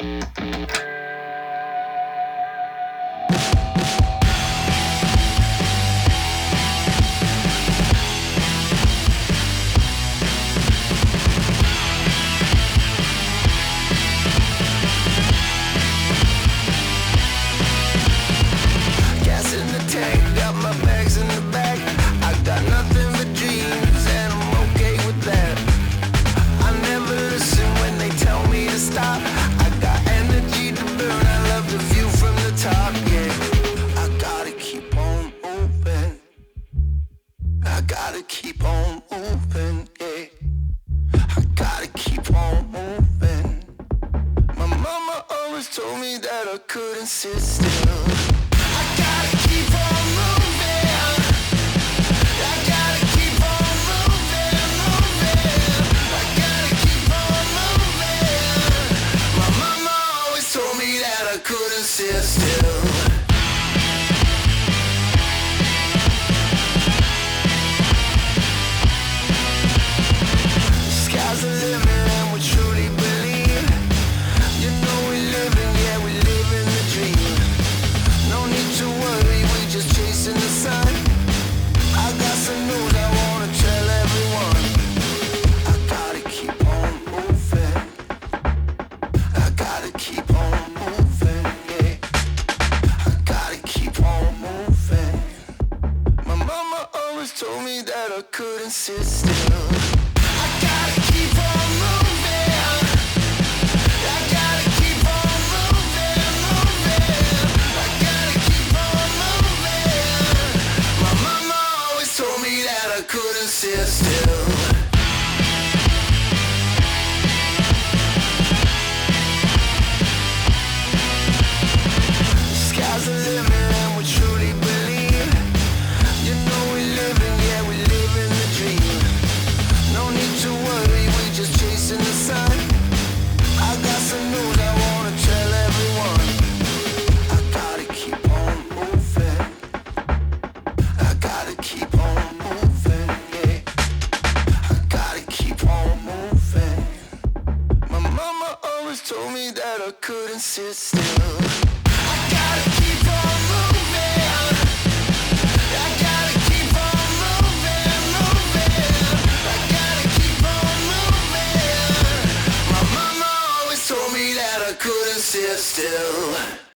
Gas in the tank, got my bags in the back. I got nothing but dreams and I'm okay with that. I never listen when they tell me to stop. I got energy to burn, I love the view from the top, yeah. I gotta keep on moving. I gotta keep on moving, yeah. I gotta keep on moving. My mama always told me that I couldn't sit still. I gotta keep on moving. I gotta keep on moving, moving. I gotta keep on moving. My mama always told me that I couldn't sit still. Sky's the limit and we truly believe. You know we living, yeah, we living the dream. No need to worry, we just chasing the sun. I got some news I wanna tell everyone. I gotta keep on moving. I gotta keep on moving, yeah. I gotta keep on moving. My mama always told me that I couldn't sit still. I gotta keep on moving. I gotta keep on moving, moving. I gotta keep on moving. My mama always told me that I couldn't sit still. Sky's the limit and we truly believe. You know we living, yeah, we living the dream. No need to worry, we just chasing the sun. I got some news I wanna tell everyone. I gotta keep on moving. I gotta keep on moving, yeah. I gotta keep on moving. My mama always told me that I couldn't sit still. I gotta keep on moving. I gotta keep on moving, moving. I gotta keep on moving. My mama always told me that I couldn't sit still.